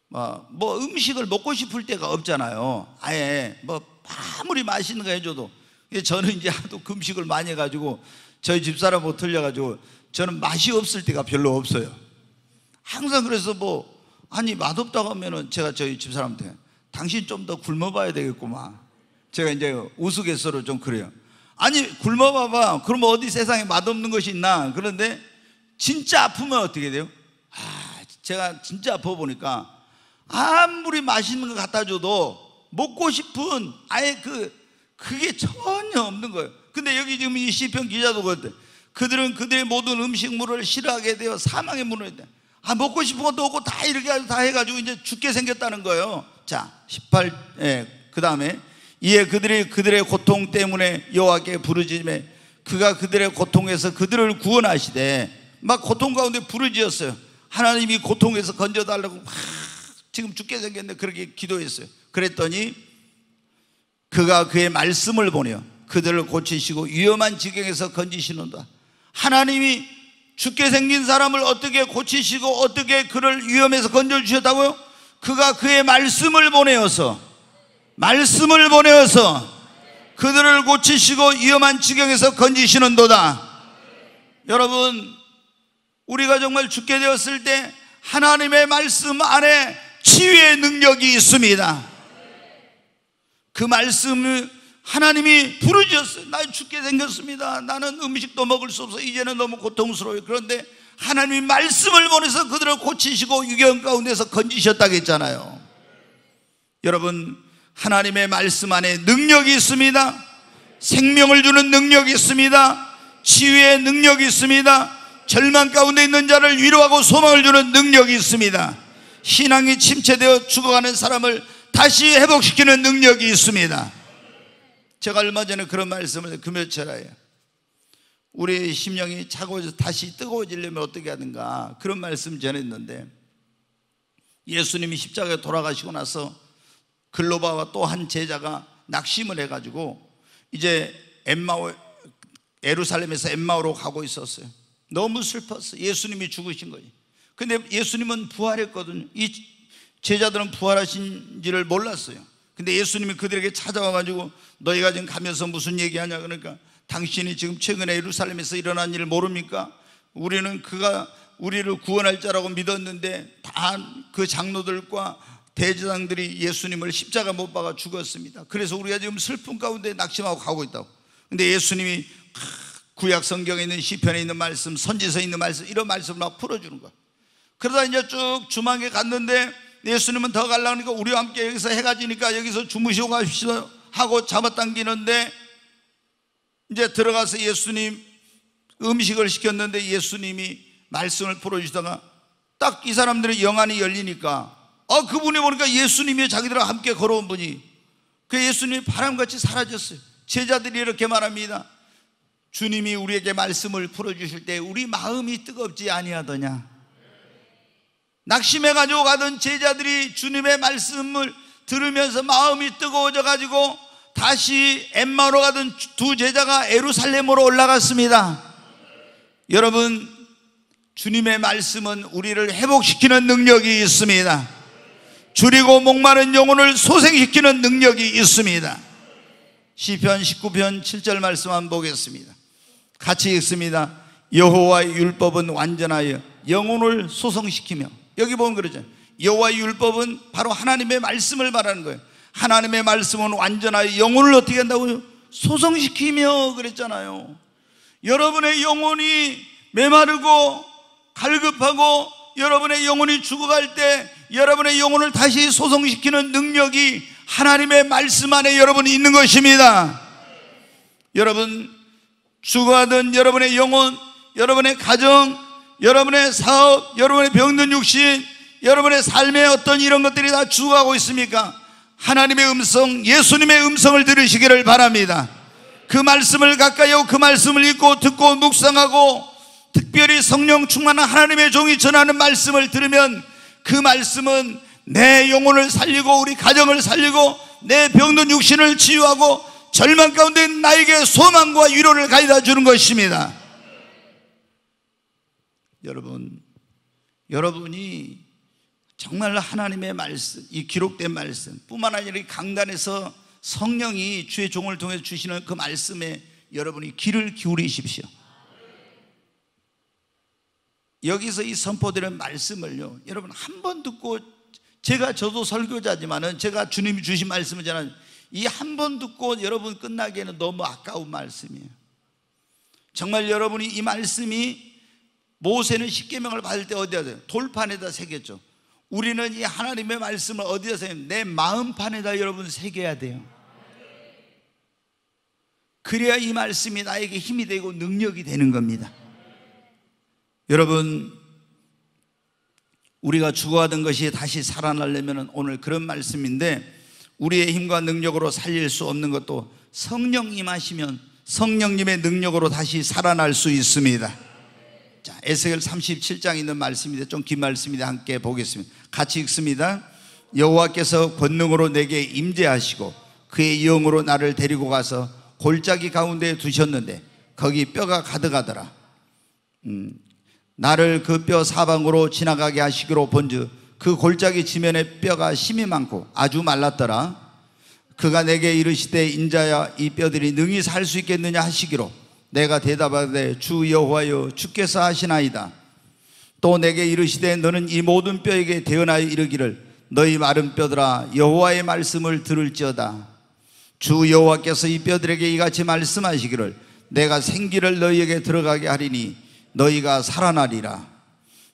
뭐 음식을 먹고 싶을 때가 없잖아요. 아예 뭐 아무리 맛있는 거 해줘도. 저는 이제 하도 금식을 많이 해가지고 저희 집사람하고 틀려가지고 저는 맛이 없을 때가 별로 없어요. 항상 그래서 아니 맛없다고 하면은 제가 저희 집사람한테 당신 좀 더 굶어봐야 되겠구만. 제가 이제 우스갯소리로 좀 그래요. 아니 굶어봐봐. 그러면 어디 세상에 맛없는 것이 있나. 그런데 진짜 아프면 어떻게 돼요? 제가 진짜 아파 보니까 아무리 맛있는 거 갖다 줘도 먹고 싶은 아예 그게 전혀 없는 거예요. 근데 여기 지금 이 시편 기자도 그랬대. 그들은 그들의 모든 음식물을 싫어하게 되어 사망의 문을 했대. 먹고 싶은 것도 없고 다 이렇게 다 해가지고 이제 죽게 생겼다는 거예요. 자, 18, 그 다음에 이에 그들이 그들의 고통 때문에 여호와께 부르짖으매 그가 그들의 고통에서 그들을 구원하시되, 막 고통 가운데 부르짖었어요. 하나님이 고통에서 건져달라고 막 지금 죽게 생겼는데 그렇게 기도했어요. 그랬더니 그가 그의 말씀을 보내어 그들을 고치시고 위험한 지경에서 건지시는다. 하나님이 죽게 생긴 사람을 어떻게 고치시고 어떻게 그를 위험에서 건져주셨다고요? 그가 그의 말씀을 보내어서 그들을 고치시고 위험한 지경에서 건지시는도다. 여러분, 우리가 정말 죽게 되었을 때 하나님의 말씀 안에 치유의 능력이 있습니다. 그 말씀을 하나님이 부르짖었어요. 나 죽게 생겼습니다. 나는 음식도 먹을 수 없어. 이제는 너무 고통스러워요. 그런데 하나님이 말씀을 보내서 그들을 고치시고 위경 가운데서 건지셨다고 했잖아요. 여러분, 하나님의 말씀 안에 능력이 있습니다. 생명을 주는 능력이 있습니다. 치유의 능력이 있습니다. 절망 가운데 있는 자를 위로하고 소망을 주는 능력이 있습니다. 신앙이 침체되어 죽어가는 사람을 다시 회복시키는 능력이 있습니다. 제가 얼마 전에 그런 말씀을 금요철에 우리 심령이 차가워져서 다시 뜨거워지려면 어떻게 하는가 그런 말씀 전했는데, 예수님이 십자가에 돌아가시고 나서 글로바와 또 한 제자가 낙심을 해가지고 이제 예루살렘에서 엠마오로 가고 있었어요. 너무 슬펐어요. 예수님이 죽으신 거예요. 근데 예수님은 부활했거든요. 이 제자들은 부활하신지를 몰랐어요. 근데 예수님이 그들에게 찾아와가지고 너희가 지금 가면서 무슨 얘기하냐. 그러니까 당신이 지금 최근에 예루살렘에서 일어난 일을 모릅니까? 우리는 그가 우리를 구원할 자라고 믿었는데 다 그 장로들과 대제사장들이 예수님을 십자가 못 박아 죽었습니다. 그래서 우리가 지금 슬픔 가운데 낙심하고 가고 있다고. 근데 예수님이 구약 성경에 있는 시편에 있는 말씀, 선지서에 있는 말씀, 이런 말씀을 막 풀어주는 거야. 그러다 이제 쭉 주막에 갔는데 예수님은 더 가려고 하니까 우리와 함께 여기서 해가 지니까 여기서 주무시고 가십시오 하고 잡아당기는데, 이제 들어가서 예수님 음식을 시켰는데 예수님이 말씀을 풀어주시다가 딱 이 사람들의 영안이 열리니까 그분이 보니까 예수님이 자기들과 함께 걸어온 분이, 그 예수님이 바람같이 사라졌어요. 제자들이 이렇게 말합니다. 주님이 우리에게 말씀을 풀어주실 때 우리 마음이 뜨겁지 아니하더냐. 낙심해가지고 가던 제자들이 주님의 말씀을 들으면서 마음이 뜨거워져 가지고 다시 엠마오로 가던 두 제자가 예루살렘으로 올라갔습니다. 여러분, 주님의 말씀은 우리를 회복시키는 능력이 있습니다. 줄이고 목마른 영혼을 소생시키는 능력이 있습니다. 시편 19편 7절 말씀 한번 보겠습니다. 같이 읽습니다. 여호와의 율법은 완전하여 영혼을 소성시키며, 여기 보면 그러죠. 여호와의 율법은 바로 하나님의 말씀을 말하는 거예요. 하나님의 말씀은 완전하여 영혼을 어떻게 한다고요? 소성시키며 그랬잖아요. 여러분의 영혼이 메마르고 갈급하고 여러분의 영혼이 죽어갈 때 여러분의 영혼을 다시 소성시키는 능력이 하나님의 말씀 안에 여러분이 있는 것입니다. 여러분, 죽어가던 여러분의 영혼, 여러분의 가정, 여러분의 사업, 여러분의 병든 육신, 여러분의 삶의 어떤 이런 것들이 다 죽어가고 있습니까? 하나님의 음성, 예수님의 음성을 들으시기를 바랍니다. 그 말씀을 가까이 하고 그 말씀을 읽고 듣고 묵상하고, 특별히 성령 충만한 하나님의 종이 전하는 말씀을 들으면 그 말씀은 내 영혼을 살리고 우리 가정을 살리고 내 병든 육신을 치유하고 절망 가운데 나에게 소망과 위로를 가져다 주는 것입니다. 여러분이 정말 하나님의 말씀, 이 기록된 말씀 뿐만 아니라 이 강단에서 성령이 주의 종을 통해서 주시는 그 말씀에 여러분이 귀를 기울이십시오. 여기서 이 선포되는 말씀을요, 여러분 한 번 듣고, 저도 설교자지만은 제가 주님이 주신 말씀을 저는 이 한 번 듣고 여러분 끝나기에는 너무 아까운 말씀이에요. 정말 여러분이 이 말씀이, 모세는 십계명을 받을 때 어디다 써요? 돌판에다 새겼죠. 우리는 이 하나님의 말씀을 어디다 새요? 내 마음판에다 여러분 새겨야 돼요. 그래야 이 말씀이 나에게 힘이 되고 능력이 되는 겁니다. 여러분, 우리가 죽어가던 것이 다시 살아나려면 오늘 그런 말씀인데, 우리의 힘과 능력으로 살릴 수 없는 것도 성령 임하시면 성령님의 능력으로 다시 살아날 수 있습니다. 자, 에스겔 37장에 있는 말씀인데 좀 긴 말씀인데 함께 보겠습니다. 같이 읽습니다. 여호와께서 권능으로 내게 임재하시고 그의 영으로 나를 데리고 가서 골짜기 가운데 두셨는데 거기 뼈가 가득하더라. 나를 그 뼈 사방으로 지나가게 하시기로 본즉 그 골짜기 지면에 뼈가 심이 많고 아주 말랐더라. 그가 내게 이르시되 인자야, 이 뼈들이 능히 살 수 있겠느냐 하시기로 내가 대답하되 주 여호와여, 주께서 하시나이다. 또 내게 이르시되 너는 이 모든 뼈에게 대언하여 이르기를 너희 마른 뼈들아, 여호와의 말씀을 들을지어다. 주 여호와께서 이 뼈들에게 이같이 말씀하시기를 내가 생기를 너희에게 들어가게 하리니 너희가 살아나리라.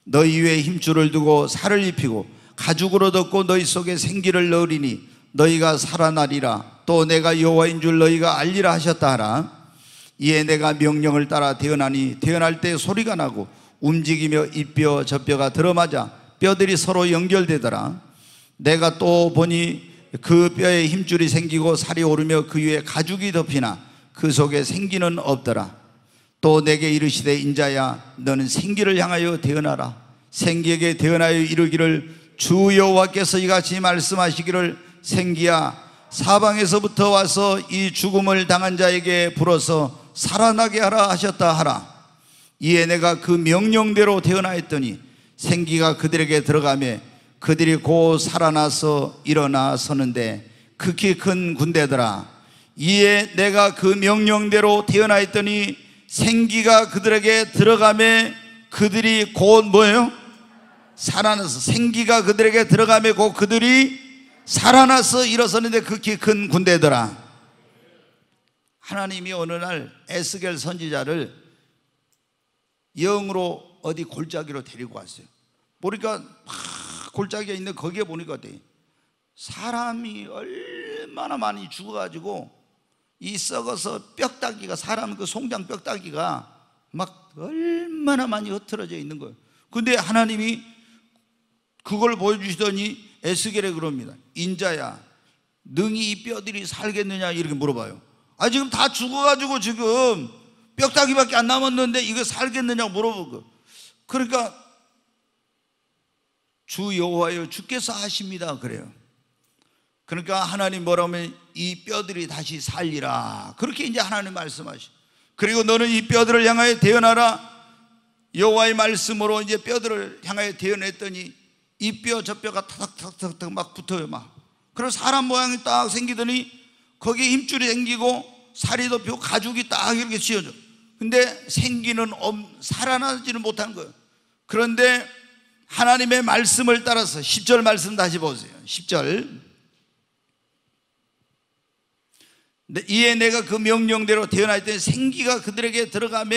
너희 위에 힘줄을 두고 살을 입히고 가죽으로 덮고 너희 속에 생기를 넣으리니 너희가 살아나리라. 또 내가 여호와인 줄 너희가 알리라 하셨다 하라. 이에 내가 명령을 따라 대언하니 대언할 때 소리가 나고 움직이며 이 뼈 저 뼈가 들어맞아 뼈들이 서로 연결되더라. 내가 또 보니 그 뼈에 힘줄이 생기고 살이 오르며 그 위에 가죽이 덮이나 그 속에 생기는 없더라. 또 내게 이르시되 인자야, 너는 생기를 향하여 대언하라. 생기에게 대언하여 이르기를 주 여호와께서 이같이 말씀하시기를 생기야, 사방에서부터 와서 이 죽음을 당한 자에게 불어서 살아나게 하라 하셨다 하라. 이에 내가 그 명령대로 대언하였더니 생기가 그들에게 들어가며 그들이 곧 살아나서 일어나 서는데 극히 큰 군대더라. 이에 내가 그 명령대로 대언하였더니 생기가 그들에게 들어가며 그들이 곧 뭐예요? 살아나서, 생기가 그들에게 들어가며 곧 그들이 살아나서 일어서는데 극히 큰 군대더라. 하나님이 어느 날 에스겔 선지자를 영으로 어디 골짜기로 데리고 왔어요. 보니까 막 골짜기가 있는데 거기에 보니까 어때? 사람이 얼마나 많이 죽어가지고 이 썩어서 뼈다귀가, 사람 그 송장 뼈다귀가 막 얼마나 많이 흩어져 있는 거예요. 근데 하나님이 그걸 보여주시더니 에스겔에 그럽니다. 인자야, 능히 이 뼈들이 살겠느냐 이렇게 물어봐요. 아, 지금 다 죽어가지고 지금 뼈다귀밖에 안 남았는데 이거 살겠느냐고 물어보고. 그러니까 주 여호와여 주께서 하십니다 그래요. 그러니까 하나님 뭐라고 하면 이 뼈들이 다시 살리라, 그렇게 이제 하나님 말씀하시고, 그리고 너는 이 뼈들을 향하여 대언하라. 여호와의 말씀으로 이제 뼈들을 향하여 대언했더니 이 뼈 저 뼈가 타닥타닥타닥 막 붙어요. 막 그래서 사람 모양이 딱 생기더니 거기에 힘줄이 생기고 살이 덮이고 가죽이 딱 이렇게 씌어져. 근데 생기는 살아나지는 못한 거예요. 그런데 하나님의 말씀을 따라서 10절 말씀 다시 보세요. 10절. 이에 내가 그 명령대로 태어날 생기가 그들에게 들어가며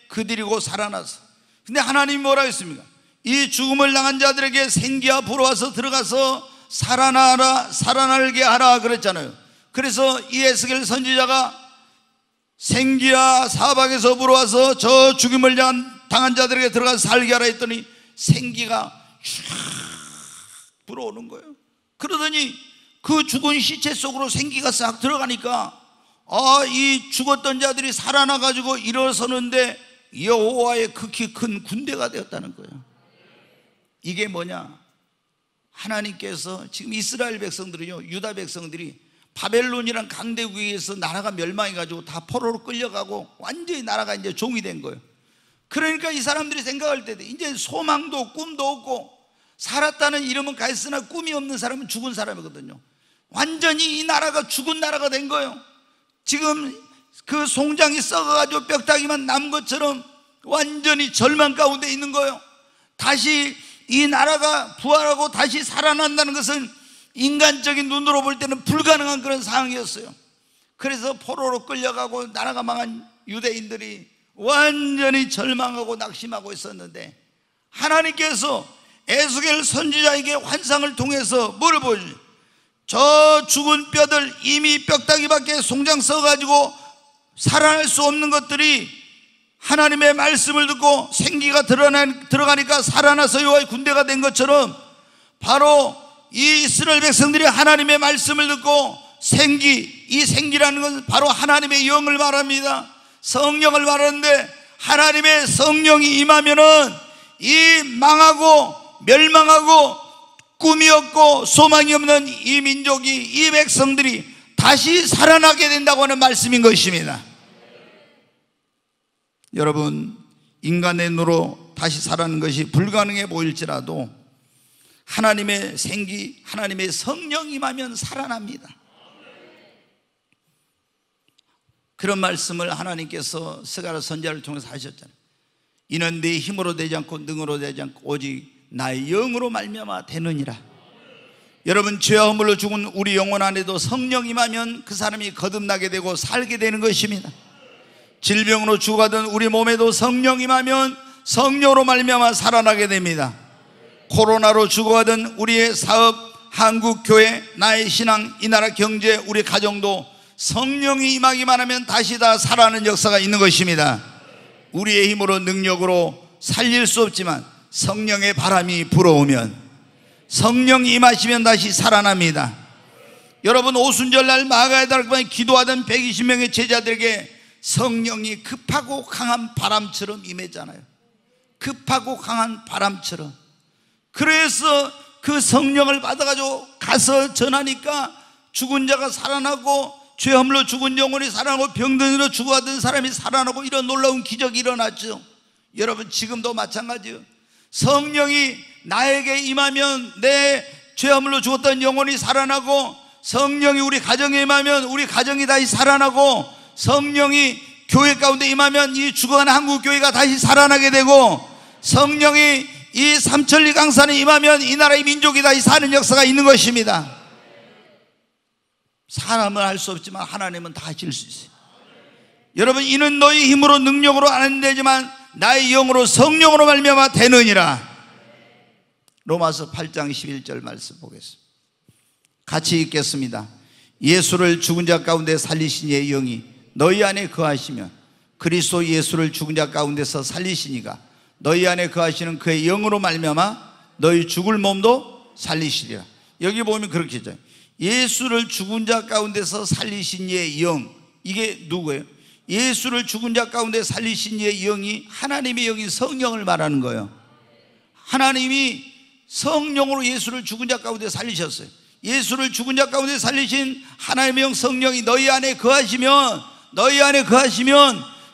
그들이 곧 살아나서. 근데 하나님이 뭐라 했습니까? 이 죽음을 당한 자들에게 생기가 불어와서 들어가서 살아나라, 살아나게 하라 그랬잖아요. 그래서 이 에스겔 선지자가 생기야 사박에서 불어와서 저 죽음을 당한 자들에게 들어가서 살게 하라 했더니 생기가 쫙 불어오는 거예요. 그러더니 그 죽은 시체 속으로 생기가 싹 들어가니까 이 죽었던 자들이 살아나가지고 일어서는데 여호와의 극히 큰 군대가 되었다는 거예요. 이게 뭐냐? 하나님께서 지금 이스라엘 백성들이요, 유다 백성들이 바벨론이란 강대국에서 나라가 멸망해가지고 다 포로로 끌려가고 완전히 나라가 이제 종이 된 거예요. 그러니까 이 사람들이 생각할 때 이제 소망도 꿈도 없고, 살았다는 이름은 가 있으나 꿈이 없는 사람은 죽은 사람이거든요. 완전히 이 나라가 죽은 나라가 된 거예요. 지금 그 송장이 썩어가지고 뼈다귀만 남은 것처럼 완전히 절망 가운데 있는 거예요. 다시 이 나라가 부활하고 다시 살아난다는 것은 인간적인 눈으로 볼 때는 불가능한 그런 상황이었어요. 그래서 포로로 끌려가고 나라가 망한 유대인들이 완전히 절망하고 낙심하고 있었는데, 하나님께서 에스겔 선지자에게 환상을 통해서 뭐를 보여주죠? 저 죽은 뼈들, 이미 뼈다귀밖에 송장 써가지고 살아날 수 없는 것들이 하나님의 말씀을 듣고 생기가 들어가니까 살아나서 여호와의 군대가 된 것처럼, 바로 이 이스라엘 백성들이 하나님의 말씀을 듣고 이 생기라는 것은 바로 하나님의 영을 말합니다. 성령을 말하는데, 하나님의 성령이 임하면은 이 망하고 멸망하고 꿈이 없고 소망이 없는 이 민족이, 이 백성들이 다시 살아나게 된다고 하는 말씀인 것입니다. 여러분, 인간의 눈으로 다시 살아나는 것이 불가능해 보일지라도 하나님의 생기, 하나님의 성령이 임하면 살아납니다. 그런 말씀을 하나님께서 스가랴 선지자를 통해서 하셨잖아요. 이는 네 힘으로 되지 않고 능으로 되지 않고 오직 나의 영으로 말미암아 되느니라. 여러분, 죄와 허물로 죽은 우리 영혼 안에도 성령 임하면 그 사람이 거듭나게 되고 살게 되는 것입니다. 질병으로 죽어가던 우리 몸에도 성령 임하면 성령으로 말미암아 살아나게 됩니다. 코로나로 죽어가던 우리의 사업, 한국교회, 나의 신앙, 이 나라 경제, 우리 가정도 성령이 임하기만 하면 다시 다 살아나는 역사가 있는 것입니다. 우리의 힘으로 능력으로 살릴 수 없지만 성령의 바람이 불어오면, 성령이 임하시면 다시 살아납니다. 여러분, 오순절날 마가다락방에 기도하던 120명의 제자들에게 성령이 급하고 강한 바람처럼 임했잖아요. 급하고 강한 바람처럼. 그래서 그 성령을 받아가지고 가서 전하니까 죽은 자가 살아나고, 죄 허물로 죽은 영혼이 살아나고, 병든으로 죽어가던 사람이 살아나고, 이런 놀라운 기적이 일어났죠. 여러분, 지금도 마찬가지예요. 성령이 나에게 임하면 내 죄 허물로 죽었던 영혼이 살아나고, 성령이 우리 가정에 임하면 우리 가정이 다시 살아나고, 성령이 교회 가운데 임하면 이 죽어가는 한국교회가 다시 살아나게 되고, 성령이 이 삼천리 강산에 임하면 이 나라의 민족이 다시 사는 역사가 있는 것입니다. 사람은 할 수 없지만 하나님은 다 하실 수 있어요. 여러분, 이는 너희 힘으로 능력으로 안 되지만 나의 영으로 성령으로 말미암아 되느니라. 로마서 8장 11절 말씀 보겠습니다. 같이 읽겠습니다. 예수를 죽은 자 가운데 살리신 이의 영이 너희 안에 거하시면 그리스도 예수를 죽은 자 가운데서 살리시니가 너희 안에 거하시는 그의 영으로 말미암아 너희 죽을 몸도 살리시리라. 여기 보면 그렇게 했죠. 예수를 죽은 자 가운데서 살리신 이의 영, 이게 누구예요? 예수를 죽은 자 가운데 살리신 이의 영이 하나님의 영인 성령을 말하는 거예요. 하나님이 성령으로 예수를 죽은 자 가운데 살리셨어요. 예수를 죽은 자 가운데 살리신 하나님의 영 성령이 너희 안에 거하시면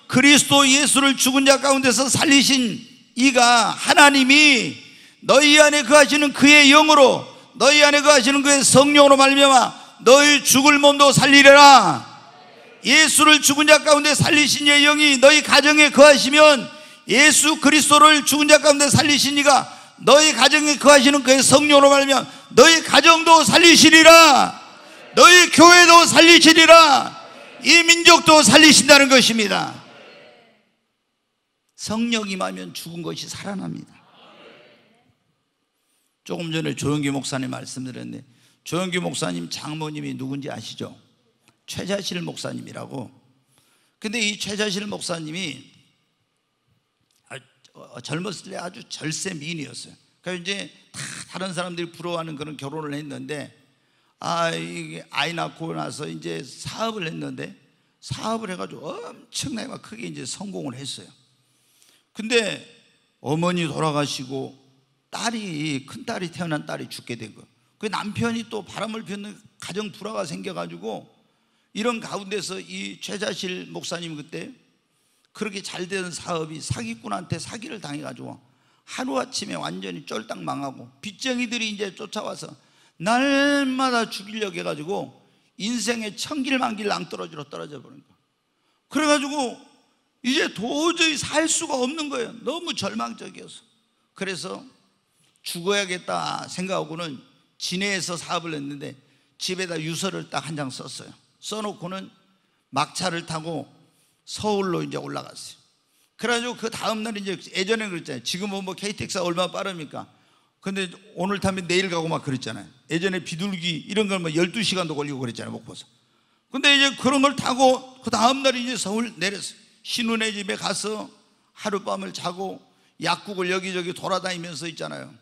그리스도 예수를 죽은 자 가운데서 살리신 이가 하나님이 너희 안에 거하시는 그의 영으로, 너희 안에 거하시는 그의 성령으로 말미암아 너희 죽을 몸도 살리리라. 예수를 죽은 자 가운데 살리신 이의 영이 너희 가정에 거하시면 예수 그리스도를 죽은 자 가운데 살리신 이가 너희 가정에 거하시는 그의 성령으로 말미암아 너희 가정도 살리시리라. 너희 교회도 살리시리라. 이 민족도 살리신다는 것입니다. 성령 임하면 죽은 것이 살아납니다. 조금 전에 조영기 목사님 말씀드렸는데, 조영기 목사님 장모님이 누군지 아시죠? 최자실 목사님이라고. 근데 이 최자실 목사님이 젊었을 때 아주 절세 미인이었어요. 그러니까 이제 다 다른 사람들이 부러워하는 그런 결혼을 했는데, 이게 아이 낳고 나서 이제 사업을 했는데, 사업을 해가지고 엄청나게 막 크게 이제 성공을 했어요. 근데 어머니 돌아가시고 큰 딸이 태어난 딸이 죽게 된 거예요. 그 남편이 또 바람을 피우는 가정 불화가 생겨가지고, 이런 가운데서 이 최자실 목사님 그때 그렇게 잘 되는 사업이 사기꾼한테 사기를 당해가지고 하루아침에 완전히 쫄딱 망하고, 빚쟁이들이 이제 쫓아와서 날마다 죽이려고 해가지고 인생의 천길만길 낭떠러지로 떨어져 버린 거예요. 그래가지고 이제 도저히 살 수가 없는 거예요. 너무 절망적이어서. 그래서 죽어야겠다 생각하고는 진해에서 사업을 했는데 집에다 유서를 딱 한 장 썼어요. 써놓고는 막차를 타고 서울로 이제 올라갔어요. 그래가지고 그 다음날 이제 예전에 그랬잖아요. 지금은 뭐 KTX가 얼마나 빠릅니까? 근데 오늘 타면 내일 가고 막 그랬잖아요. 예전에 비둘기 이런 걸 뭐 12시간도 걸리고 그랬잖아요, 목포에서. 근데 이제 그런 걸 타고 그 다음날 이제 서울 내렸어요. 신우네 집에 가서 하룻밤을 자고 약국을 여기저기 돌아다니면서 있잖아요.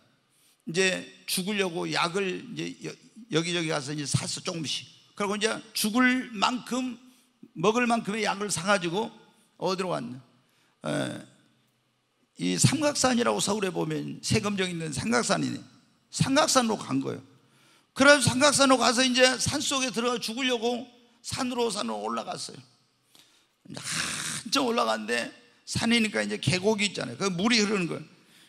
이제 죽으려고 약을 이제 여기저기 가서 이제 샀어, 조금씩. 그리고 이제 죽을 만큼, 먹을 만큼의 약을 사가지고 어디로 왔냐? 이 삼각산이라고 서울에 보면 세금정 있는 삼각산이네. 삼각산으로 간 거예요. 그래서 삼각산으로 가서 이제 산속에 들어가 죽으려고 산으로 올라갔어요. 한참 올라갔는데 산이니까 이제 계곡이 있잖아요. 그 물이 흐르는 거예요.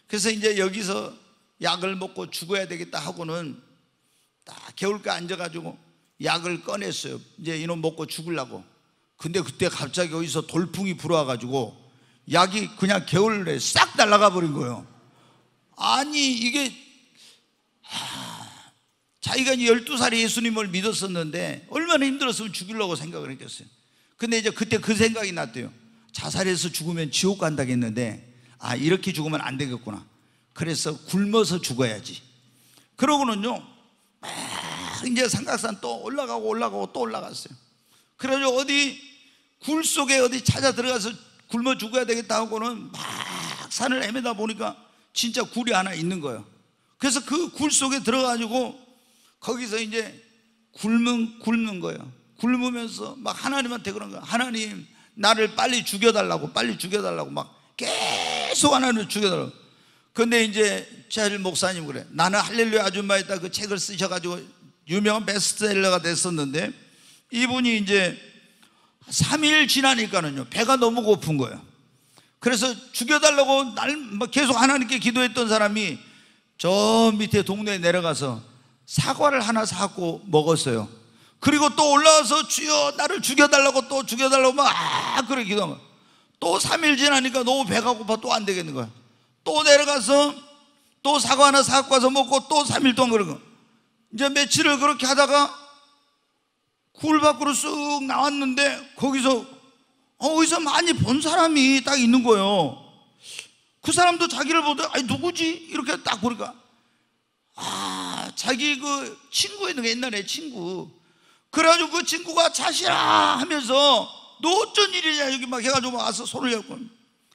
그래서 이제 여기서 약을 먹고 죽어야 되겠다 하고는 딱 겨울가에 앉아가지고 약을 꺼냈어요. 이제 이놈 먹고 죽으려고. 근데 그때 갑자기 어디서 돌풍이 불어와가지고 약이 그냥 겨울에 싹 날아가 버린 거예요. 아니 이게 자기가 12살에 예수님을 믿었었는데 얼마나 힘들었으면 죽이려고 생각을 했겠어요. 근데 이제 그때 그 생각이 났대요. 자살해서 죽으면 지옥 간다겠는데 이렇게 죽으면 안 되겠구나. 그래서 굶어서 죽어야지. 그러고는요 막 이제 삼각산 또 올라가고 또 올라갔어요. 그래가지고 어디 굴 속에 어디 찾아 들어가서 굶어 죽어야 되겠다 하고는 막 산을 헤매다 보니까 진짜 굴이 하나 있는 거예요. 그래서 그 굴 속에 들어가지고 거기서 이제 굶는 거예요. 굶으면서 막 하나님한테 그런 거예요. 하나님 나를 빨리 죽여달라고 막 계속 하나님을 죽여달라고. 근데 이제 제일 목사님 그래. 나는 할렐루야 아줌마였다 그 책을 쓰셔가지고 유명한 베스트셀러가 됐었는데, 이분이 이제 3일 지나니까는요 배가 너무 고픈 거예요. 그래서 죽여달라고 계속 하나님께 기도했던 사람이 저 밑에 동네에 내려가서 사과를 하나 사갖고 먹었어요. 그리고 또 올라와서 주여 나를 죽여달라고 또 죽여달라고 막 그렇게 기도한 거예요. 또 3일 지나니까 너무 배가 고파 또 안 되겠는 거야. 또 내려가서 또 사과 하나 사갖고 와서 먹고 또 3일 동안 그러고 이제 며칠을 그렇게 하다가 굴 밖으로 쓱 나왔는데 거기서 어디서 많이 본 사람이 딱 있는 거예요. 그 사람도 자기를 보다 아니 누구지? 이렇게 딱 보니까 자기 그 친구였는 게 옛날에 친구. 그래가지고 그 친구가 자시라 하면서 너 어쩐 일이냐 여기 막 해가지고 와서 손을 잡고.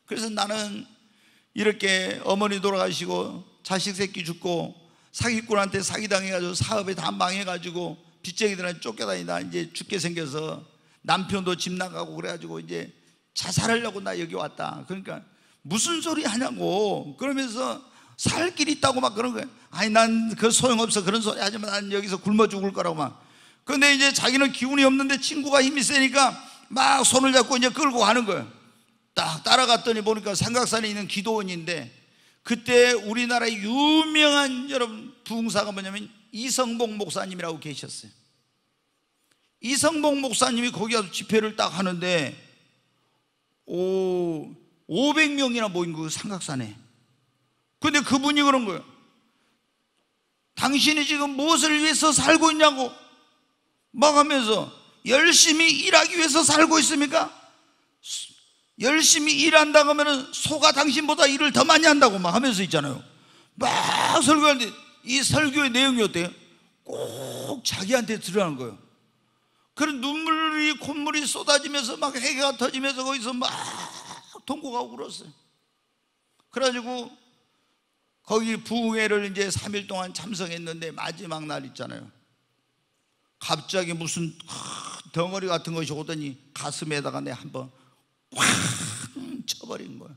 그래서 나는 이렇게 어머니 돌아가시고 자식 새끼 죽고 사기꾼한테 사기당해가지고 사업에 다 망해가지고 빚쟁이들한테 쫓겨다니다 이제 죽게 생겨서 남편도 집 나가고 그래가지고 이제 자살하려고 나 여기 왔다. 그러니까 무슨 소리 하냐고 그러면서 살 길 있다고 막 그런 거야. 아니 난 그 소용없어 그런 소리 하지만 난 여기서 굶어 죽을 거라고 막. 근데 이제 자기는 기운이 없는데 친구가 힘이 세니까 막 손을 잡고 이제 끌고 가는 거예요. 딱 따라갔더니 보니까 삼각산에 있는 기도원인데 그때 우리나라의 유명한 여러분 부흥사가 뭐냐면 이성복 목사님이라고 계셨어요. 이성복 목사님이 거기 가서 집회를 딱 하는데 500명이나 모인 거예요 삼각산에. 근데 그분이 그런 거예요. 당신이 지금 무엇을 위해서 살고 있냐고 막 하면서 열심히 일하기 위해서 살고 있습니까? 열심히 일한다고 하면 소가 당신보다 일을 더 많이 한다고 막 하면서 있잖아요. 막 설교하는데 이 설교의 내용이 어때요? 꼭 자기한테 들어가는 거예요. 그런 눈물이 콧물이 쏟아지면서 막 해가 터지면서 거기서 막 통곡하고 울었어요. 그래가지고 거기 부흥회를 이제 3일 동안 참석했는데 마지막 날 있잖아요. 갑자기 무슨 덩어리 같은 것이 오더니 가슴에다가 내 한번 확 쳐버린 거예요.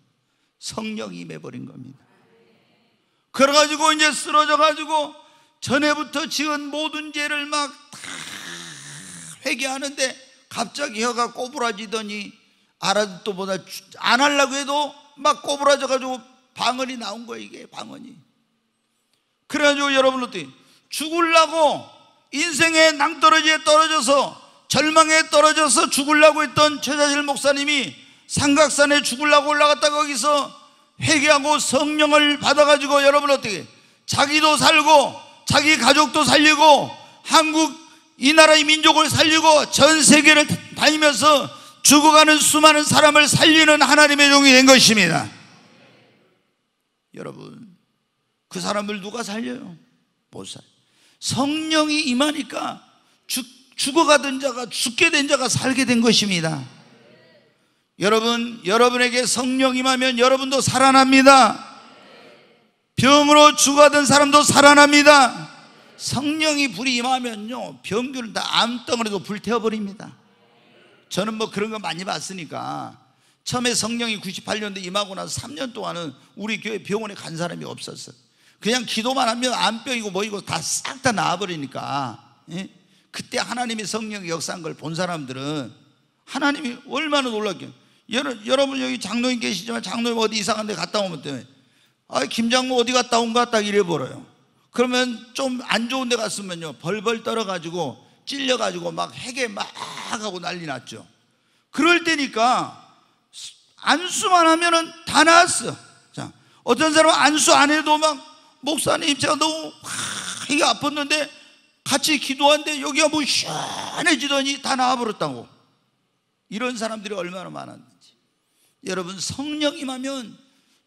성령이 임해버린 겁니다. 그래가지고 이제 쓰러져가지고 전에부터 지은 모든 죄를 막 다 회개하는데 갑자기 혀가 꼬부라지더니 알아듣도 보다 안 하려고 해도 막 꼬부라져가지고 방언이 나온 거예요. 이게 방언이. 그래가지고 여러분 어떻게 죽으려고 인생의 낭떠러지에 떨어져서 절망에 떨어져서 죽으려고 했던 최자실 목사님이 삼각산에 죽으려고 올라갔다 거기서 회개하고 성령을 받아가지고 여러분 어떻게 자기도 살고 자기 가족도 살리고 한국 이 나라의 민족을 살리고 전 세계를 다니면서 죽어가는 수많은 사람을 살리는 하나님의 종이 된 것입니다. 여러분 그 사람을 누가 살려요? 못 살려요. 성령이 임하니까 죽어가던 자가 죽게 된 자가 살게 된 것입니다. 여러분 여러분에게 성령 임하면 여러분도 살아납니다. 병으로 죽어가던 사람도 살아납니다. 성령이 불이 임하면요 병들은 다 암덩어리도 불태워버립니다. 저는 뭐 그런 거 많이 봤으니까 처음에 성령이 98년도에 임하고 나서 3년 동안은 우리 교회 병원에 간 사람이 없었어요. 그냥 기도만 하면 암병이고 뭐이고 다 싹 다 나아버리니까. 그때 하나님이 성령 역사한 걸 본 사람들은 하나님이 얼마나 놀랐겠어요. 여러분 여기 장로님 계시지만 장로님 어디 이사 간 데 갔다 오면 때문에 김장로 어디 갔다 온가 딱 이래버려요. 그러면 좀 안 좋은 데 갔으면요 벌벌 떨어가지고 찔려가지고 막 회개 막 하고 난리 났죠. 그럴 때니까 안수만 하면은 다 나았어. 자, 어떤 사람은 안수 안 해도 막 목사님 제가 너무 이게 아팠는데 같이 기도하는데 여기가 뭐 시원해지더니 다 나아버렸다고. 이런 사람들이 얼마나 많았는지. 여러분 성령 임하면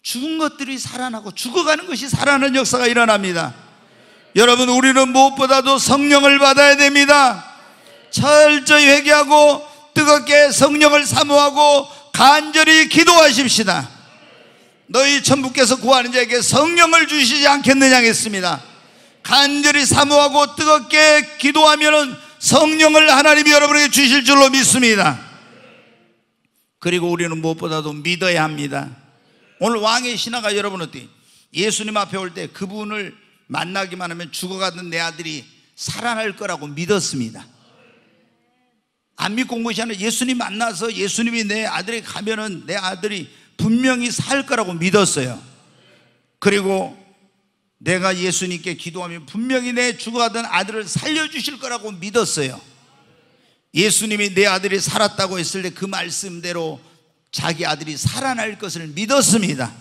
죽은 것들이 살아나고 죽어가는 것이 살아나는 역사가 일어납니다. 여러분 우리는 무엇보다도 성령을 받아야 됩니다. 철저히 회개하고 뜨겁게 성령을 사모하고 간절히 기도하십시다. 너희 천부께서 구하는 자에게 성령을 주시지 않겠느냐 했습니다. 간절히 사모하고 뜨겁게 기도하면 성령을 하나님이 여러분에게 주실 줄로 믿습니다. 그리고 우리는 무엇보다도 믿어야 합니다. 오늘 왕의 신하가 여러분 어때요? 예수님 앞에 올 때 그분을 만나기만 하면 죽어가던 내 아들이 살아날 거라고 믿었습니다. 안 믿고 온 것이 아니라 예수님 만나서 예수님이 내 아들에게 가면은 내 아들이 분명히 살 거라고 믿었어요. 그리고 내가 예수님께 기도하면 분명히 내 죽어가던 아들을 살려주실 거라고 믿었어요. 예수님이 내 아들이 살았다고 했을 때 그 말씀대로 자기 아들이 살아날 것을 믿었습니다.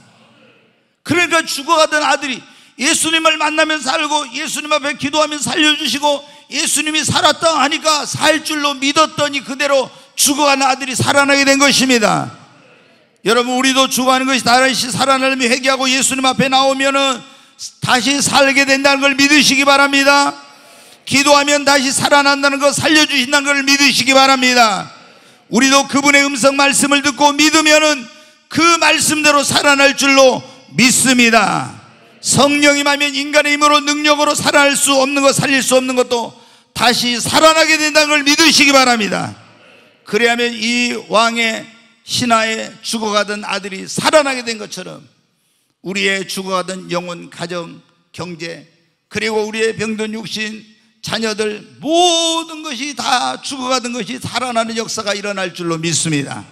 그러니까 죽어가던 아들이 예수님을 만나면 살고 예수님 앞에 기도하면 살려주시고 예수님이 살았다 하니까 살 줄로 믿었더니 그대로 죽어가는 아들이 살아나게 된 것입니다. 여러분, 우리도 죽어가는 것이 다시 살아나려면 회개하고 예수님 앞에 나오면은 다시 살게 된다는 걸 믿으시기 바랍니다. 기도하면 다시 살아난다는 것, 살려주신다는 걸 믿으시기 바랍니다. 우리도 그분의 음성 말씀을 듣고 믿으면은 그 말씀대로 살아날 줄로 믿습니다. 성령이 하면 인간의 힘으로 능력으로 살아날 수 없는 것, 살릴 수 없는 것도 다시 살아나게 된다는 걸 믿으시기 바랍니다. 그래야면 이 왕의 신하에 죽어가던 아들이 살아나게 된 것처럼 우리의 죽어가던 영혼, 가정, 경제, 그리고 우리의 병든 육신, 자녀들 모든 것이 다 죽어가던 것이 살아나는 역사가 일어날 줄로 믿습니다.